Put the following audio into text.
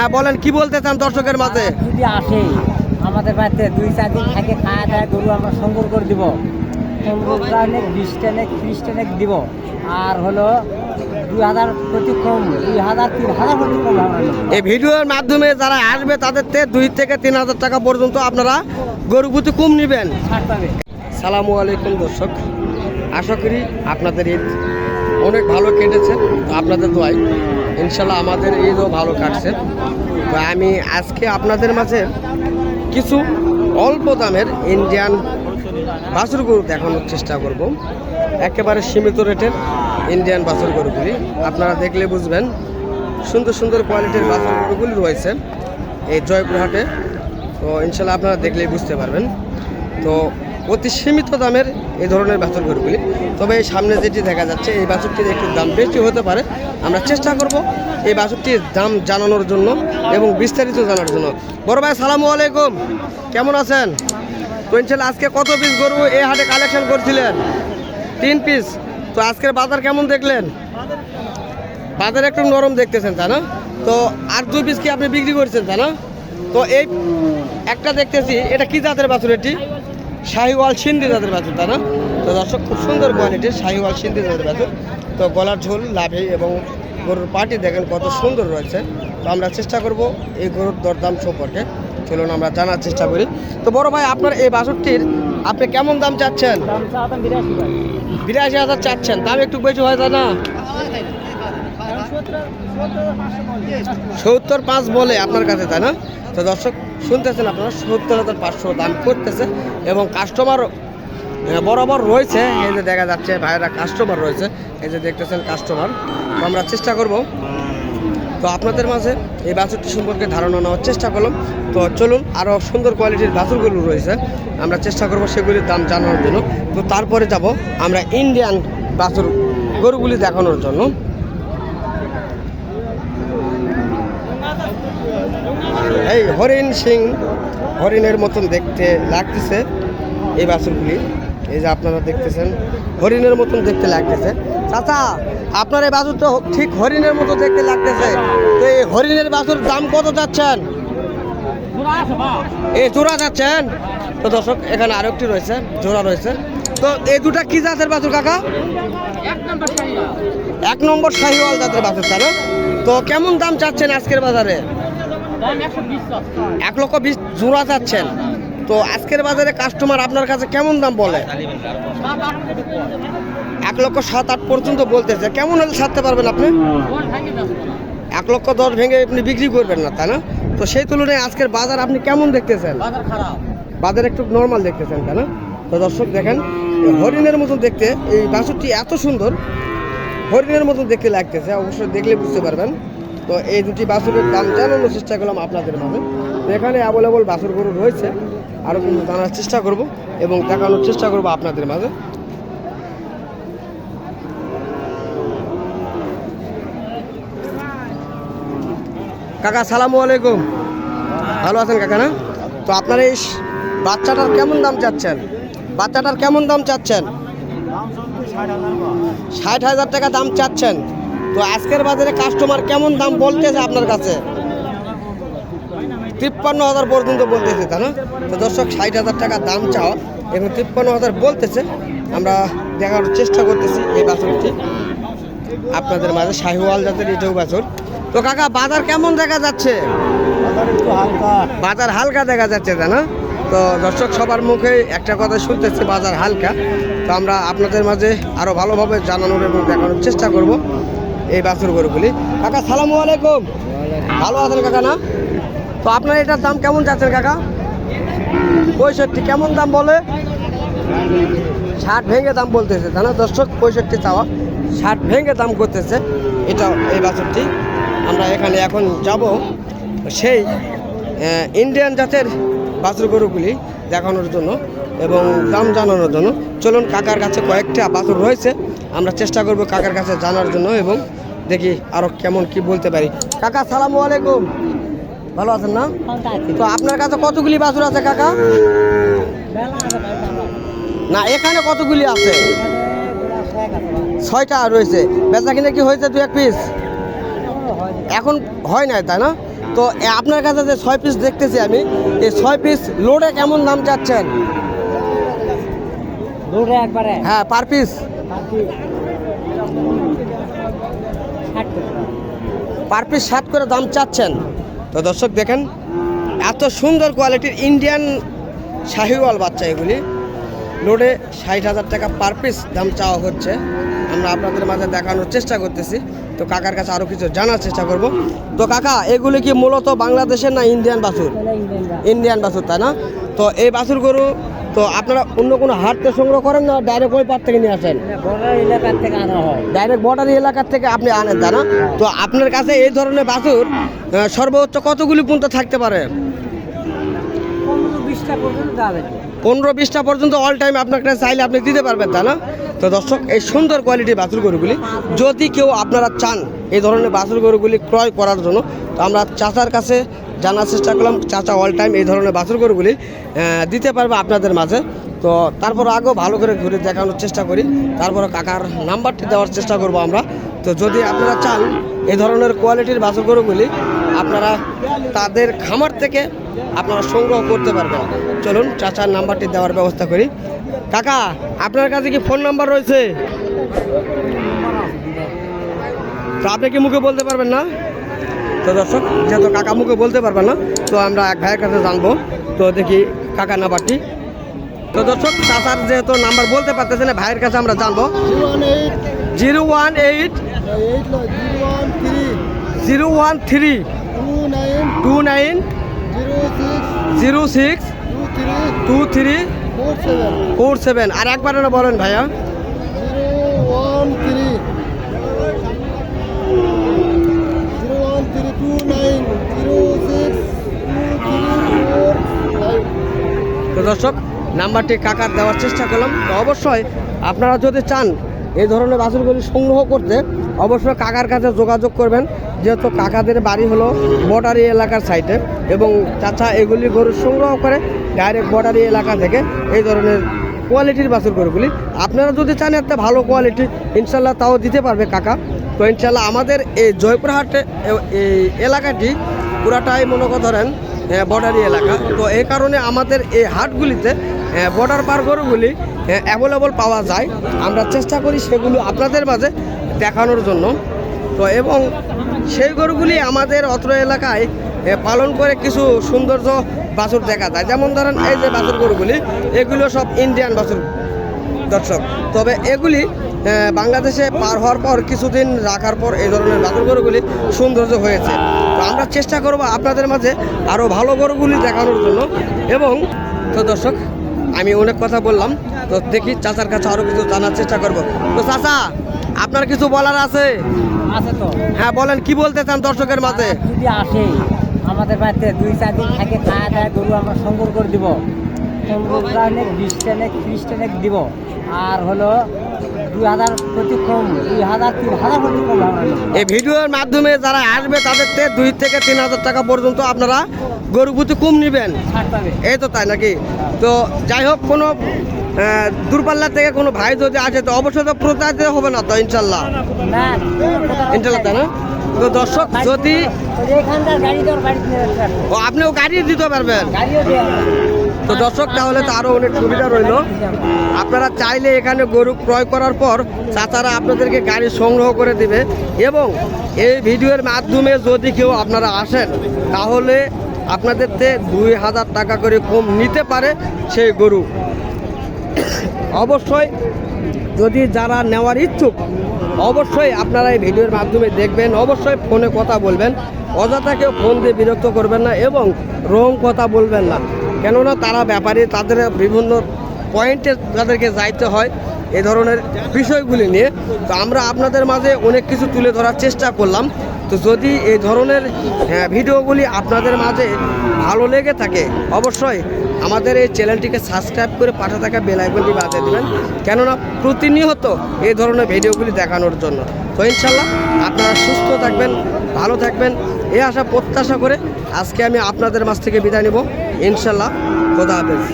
হ্যাঁ বলেন, কি বলতে চান দর্শকের মাঝে? যদি আসে আমাদের বাড়িতে 2-4 দিন থাকে খাওয়া দাওয়া গরু আমরা সংগ্রহ করে দিব। সংগ্রহটা অনেক 20 টানে 30 টানে দিব। আর হলো 2000 প্রতি কম, 2000 3000 প্রতি কম আমরা নেব। এই ভিডিওর মাধ্যমে যারা আসবে তাদের 2 থেকে 3000 টাকা পর্যন্ত আপনারা গরু প্রতি কম নেবেন। ছাড় পাবে। সালামু আলাইকুম দর্শক, আশা করি আপনাদের ঈদ অনেক ভালো কেটেছে। আপনাদের দোয়ায় ইনশাল্লাহ আমাদের ঈদও ভালো কাটছে। তো আমি আজকে আপনাদের মাঝে কিছু অল্প দামের ইন্ডিয়ান বাছুর গরু দেখানোর চেষ্টা করব। একেবারে সীমিত রেটের ইন্ডিয়ান বাছুর গরুগুলি আপনারা দেখলে বুঝবেন। সুন্দর সুন্দর কোয়ালিটির বাছুর গরুগুলি রয়েছে এই জয়পুরহাটে। তো ইনশাল্লাহ আপনারা দেখলেই বুঝতে পারবেন। তো অতি সীমিত দামের এই ধরনের বাছুর গরুগুলি। তবে এই সামনে যেটি দেখা যাচ্ছে এই বাছুরটির একটু দাম বেশি হতে পারে। আমরা চেষ্টা করব এই বাছুরটির দাম জানানোর জন্য এবং বিস্তারিত জানার জন্য। বড় ভাই সালামু আলাইকুম, কেমন আছেন? তো ইনশাল্লাহ আজকে কত পিস গরু এই হাটে কালেকশন করছিলেন? 3 পিস। তো আজকের বাজার কেমন দেখলেন? বাজার একটু নরম দেখতেছেন তাই না? তো আর 2 পিস কি আপনি বিক্রি করছেন তাই না? তো এই একটা দেখতেছি, এটা কি জাতের বাছুর? এটি শাহিওয়াল সিন্ধি জাতের বাছুর তাই না? তো দর্শক খুব সুন্দর কোয়ালিটির শাহিওয়াল সিন্ধি জাতের বাছুর। তো গলার ঝোল লাভে এবং গরুর পাটি দেখেন কত সুন্দর রয়েছে। তো আমরা চেষ্টা করব এই গরুর দরদাম সম্পর্কে, চলুন আমরা জানার চেষ্টা করি। তো বড় ভাই, আপনার এই বাছুরটির আপনি কেমন দাম চাচ্ছেন? 82,000 চাচ্ছেন, দাম একটু বেশি হয় না? 75,500 বলে আপনার কাছে তাই না? তো দর্শক শুনতেছেন আপনারা, 70,500 দাম করতেছে এবং কাস্টমার বরাবর রয়েছে। এই যে দেখা যাচ্ছে ভাইয়েরা কাস্টমার রয়েছে, এই যে দেখতেছেন কাস্টমার। তো আমরা চেষ্টা করব তো আপনাদের মাঝে এই বাছুরটি সম্পর্কে ধারণা নেওয়ার চেষ্টা করলাম। তো চলুন, আরও সুন্দর কোয়ালিটির বাছুরগুলো রয়েছে, আমরা চেষ্টা করব সেগুলির দাম জানানোর জন্য। তো তারপরে যাব আমরা ইন্ডিয়ান বাছুর গরুগুলি দেখানোর জন্য। এই হরিণ সিং, হরিণের মতন দেখতে লাগতেছে এই বাছুরগুলি। এই যে আপনারা দেখতেছেন হরিণের মতন দেখতে লাগতেছে। চাচা, আপনার এই বাছুর তো ঠিক হরিণের মতো দেখতে লাগতেছে। তো এই হরিণের বাছুর দাম কত যাচ্ছেন? এই জোড়া যাচ্ছেন? তো দর্শক এখানে আরো একটি রয়েছে, জোড়া রয়েছে। তো এই দুটা কি জাতের বাছুর কাকা? 1 নম্বর শাহিওয়াল জাতের বাছুর তাই না? তো কেমন দাম চাচ্ছেন আজকের বাজারে? 1,20,000 জোড়া চাচ্ছেন। তো আজকের বাজারে কাস্টমার আপনার কাছে কেমন দাম বলে? 1,07,000 পর্যন্ত বলতেছে। কেমন হলে ছাড়তে পারবেন আপনি? 1,10,000 ভেঙে আপনি বিক্রি করবেন না তাই না? তো সেই তুলনায় আজকের বাজার আপনি কেমন দেখতেছেন? বাজার একটু নর্মাল দেখতেছেন তাই না? তো দর্শক দেখেন হরিণের মতন দেখতে এই বাছুরটি এত সুন্দর, হরিণের মতন দেখতে লাগতেছে, অবশ্যই দেখলে বুঝতে পারবেন। তো এই দুটি বাছুরের দাম জানানোর চেষ্টা করলাম আপনাদের মাঝে। এখানে অ্যাভেলেবল বাছুর গরু রয়েছে, আরও কিন্তু জানার চেষ্টা করব এবং দেখানোর চেষ্টা করব আপনাদের মাঝে। কাকা সালামু আলাইকুম, ভালো আছেন কাকা না? তো আপনার এই বাচ্চাটার কেমন দাম চাচ্ছেন? বাচ্চাটার কেমন দাম চাচ্ছেন? 60,000 টাকা দাম চাচ্ছেন। তো আজকের বাজারে কাস্টমার কেমন দাম বলতেছে আপনার কাছে? 53,000 পর্যন্ত বলতেছে তাই না? তো দর্শক 60,000 টাকা দাম চাওয়া এবং 53,000 বলতেছে। আমরা দেখার চেষ্টা করতেছি এই বাছুরটি আপনাদের মাঝে, শাহিওয়াল জাতের এটাও বাছুর। তো কাকা বাজার কেমন দেখা যাচ্ছে? বাজার হালকা দেখা যাচ্ছে তাই না? তো দর্শক সবার মুখে একটা কথা শুনতেছে, বাজার হালকা। তো আমরা আপনাদের মাঝে আরও ভালোভাবে জানানোর এবং দেখানোর চেষ্টা করব এই বাছুর গরুগুলি। কাকা সালামু আলাইকুম, ভালো আছেন কাকা না? তো আপনার এটার দাম কেমন যাচ্ছেন কাকা? 65 কেমন দাম বলে? 60 ভেঙে দাম বলতেছে তাই না? দর্শক 65 চাওয়া, 60 ভেঙে দাম করতেছে এটা এই বাছুরটি। আমরা এখানে এখন যাব সেই ইন্ডিয়ান জাতের বাছুর গরুগুলি দেখানোর জন্য এবং দাম জানানোর জন্য। চলুন, কাকার কাছে কয়েকটা বাছুর রয়েছে, আমরা চেষ্টা করব কাকার কাছে জানার জন্য এবং দেখি আরও কেমন কি বলতে পারি। কাকা সালামু আলাইকুম, ভালো আছেন না? তো আপনার কাছে কতগুলি বাছুর আছে কাকা? না, এখানে কতগুলি আছে? 6টা রয়েছে। বেচা কিনে কি হয়েছে 2-1 পিস? এখন হয় নাই তাই না? তো আপনার কাছে যে 6 পিস দেখতেছি আমি, এই 6 পিস লোডে কেমন দাম চাচ্ছেন? দৌড়ে একবারে হ্যাঁ, পার পিস পার পিস 60 করে দাম চাচ্ছেন। তো দর্শক দেখেন, এত সুন্দর কোয়ালিটির ইন্ডিয়ান শাহিওয়াল বাচ্চা এগুলি, লোডে 60,000 টাকা পার পিস দাম চাওয়া হচ্ছে। আমরা আপনাদের মাঝে দেখানোর চেষ্টা করতেছি। তো কাকার কাছে আরও কিছু জানার চেষ্টা করব। তো কাকা, এগুলি কি মূলত বাংলাদেশের না ইন্ডিয়ান বাছুর? ইন্ডিয়ান বাছুর, তাই না? তো এই বাছুর গরু তো আপনারা অন্য কোনো হাট থেকে সংগ্রহ করেন না ডাইরেক্ট ওই পার থেকে নিয়ে আসেন? বর্ডার এলাকার থেকে আনা হয়। ডাইরেক্ট বর্ডারি এলাকার থেকে আপনি আনেন, তাই না? তো আপনার কাছে এই ধরনের বাছুর সর্বোচ্চ কতগুলি পর্যন্ত থাকতে পারে? 15-20টা পর্যন্ত যাবে। 15-20টা পর্যন্ত অল টাইম আপনার কাছে চাইলে আপনি দিতে পারবেন, তাই না? তো দর্শক, এই সুন্দর কোয়ালিটির বাছুর গরুগুলি যদি কেউ আপনারা চান এই ধরনের বাছুর গরুগুলি ক্রয় করার জন্য, তো আমরা চাচার কাছে জানার চেষ্টা করলাম। চাচা অল টাইম এই ধরনের বাছুর গরুগুলি দিতে পারবে আপনাদের মাঝে। তো তারপর আগেও ভালো করে ঘুরে দেখানোর চেষ্টা করি, তারপরে কাকার নাম্বারটি দেওয়ার চেষ্টা করব আমরা। তো যদি আপনারা চান এই ধরনের কোয়ালিটির বাছুর গরুগুলি আপনারা তাদের খামার থেকে আপনারা সংগ্রহ করতে পারবেন। চলুন চাচার নাম্বারটি দেওয়ার ব্যবস্থা করি। কাকা, আপনার কাছে কি ফোন নাম্বার রয়েছে? তো আপনি কি মুখে বলতে পারবেন না? তো দর্শক, যেহেতু কাকা মুখে বলতে পারবেন না, তো আমরা এক ভাইয়ের কাছে জানবো। তো দেখি কাকার নাম্বারটি। তো দর্শক, চাচার যেহেতু নাম্বার বলতে পারতেছে না, ভাইয়ের কাছে আমরা জানবো। 018 013 29 06 23 47। আর একবার না বলেন ভাইয়া। 01329062347। তো দর্শক, নাম্বারটি কাকার দেওয়ার চেষ্টা করলাম। তো অবশ্যই আপনারা যদি চান এই ধরনের বাছুরগুলি সংগ্রহ করতে, অবশ্যই কাকার কাছে যোগাযোগ করবেন। যেহেতু কাকাদের বাড়ি হলো বর্ডারি এলাকার সাইডে, এবং চাচা এগুলি গরু সংগ্রহ করে ডাইরেক্ট বর্ডারি এলাকা থেকে এই ধরনের কোয়ালিটির বাছুর গরুগুলি। আপনারা যদি চান একটা ভালো কোয়ালিটি, ইনশাল্লাহ তাও দিতে পারবে কাকা। তো ইনশাল্লাহ আমাদের এই জয়পুরহাটে এই এলাকাটি পুরাটাই মনে ধরেন বর্ডারি এলাকা। তো এই কারণে আমাদের এই হাটগুলিতে বর্ডার পার গরুগুলি অ্যাভেলেবল পাওয়া যায়। আমরা চেষ্টা করি সেগুলো আপনাদের মাঝে দেখানোর জন্য। তো এবং সেই গরুগুলি আমাদের অত্র এলাকায় পালন করে কিছু সৌন্দর্য বাছুর দেখা যায়। যেমন ধরেন এই যে বাছুর গরুগুলি, এগুলো সব ইন্ডিয়ান বাছুর দর্শক। তবে এগুলি বাংলাদেশে পার হওয়ার পর কিছুদিন রাখার পর এই ধরনের বাছুর গরুগুলি সৌন্দর্য হয়েছে। তো আমরা চেষ্টা করব আপনাদের মাঝে আরও ভালো গরুগুলি দেখানোর জন্য। এবং তো দর্শক, আমি অনেক কথা বললাম, তো দেখি চাচার কাছে আরও কিছু জানার চেষ্টা করব। তো চাচা, আপনার কিছু বলার আছে? আছে তো। হ্যাঁ বলেন, কি বলতে চান দর্শকের মাঝে? যদি আসে আমাদের বাড়িতে 2-4 দিন থাকে খাওয়া দাওয়া গরু আমরা সংগ্রহ করে দিব। সংগ্রহ কারণে 20টা নেক 30টা নেক দিব। আর হলো 2000 প্রতিক্রম 2000-3000 প্রতিক্রম আমরা নেব। এই ভিডিওর মাধ্যমে যারা আসবে তাদেরকে 2 থেকে 3000 টাকা পর্যন্ত আপনারা গরু প্রতি কম নেবেন, ছাড় পাবে। এই তো, তাই নাকি? তো যাই হোক, কোনো দূরপাল্লা থেকে কোনো ভাই যদি আসে তো অবশ্যই তো প্রতারিত হবে না তো ইনশাল্লাহ? না ইনশাল্লাহ, তাই না? তো দর্শক, যদি এখানকার গাড়ি দেওয়ার বাড়িতে নিয়ে যেতে পারবে। ও আপনিও গাড়ি দিতে পারবেন। গাড়িও দেওয়া হবে। তো দর্শক, তাহলে তো আরও অনেক সুবিধা রইল। আপনারা চাইলে এখানে গরু ক্রয় করার পর চাচারা আপনাদেরকে গাড়ি সংগ্রহ করে দিবে। এবং এই ভিডিওর মাধ্যমে যদি কেউ আপনারা আসেন, তাহলে আপনাদেরতে 2000 টাকা করে কম নিতে পারে সেই গরু। অবশ্যই যদি যারা নেওয়ার ইচ্ছুক, অবশ্যই আপনারা এই ভিডিওর মাধ্যমে দেখবেন, অবশ্যই ফোনে কথা বলবেন। অযথা কেউ ফোন দিয়ে বিরক্ত করবেন না এবং রং কথা বলবেন না, কেননা তারা ব্যাপারী, তাদের বিভিন্ন পয়েন্টে তাদেরকে যাইতে হয় এই ধরনের বিষয়গুলি নিয়ে। তো আমরা আপনাদের মাঝে অনেক কিছু তুলে ধরার চেষ্টা করলাম। তো যদি এই ধরনের ভিডিওগুলি আপনাদের মাঝে ভালো লেগে থাকে, অবশ্যই আমাদের এই চ্যানেলটিকে সাবস্ক্রাইব করে পাশে থাকা বেল আইকনটি বাজিয়ে দেবেন, কেননা প্রতিনিয়ত এই ধরনের ভিডিওগুলি দেখানোর জন্য। তো ইনশাল্লাহ আপনারা সুস্থ থাকবেন, ভালো থাকবেন, এই আশা প্রত্যাশা করে আজকে আমি আপনাদের মাঝ থেকে বিদায় নেব। ইনশাল্লাহ, খোদা হাফেজ।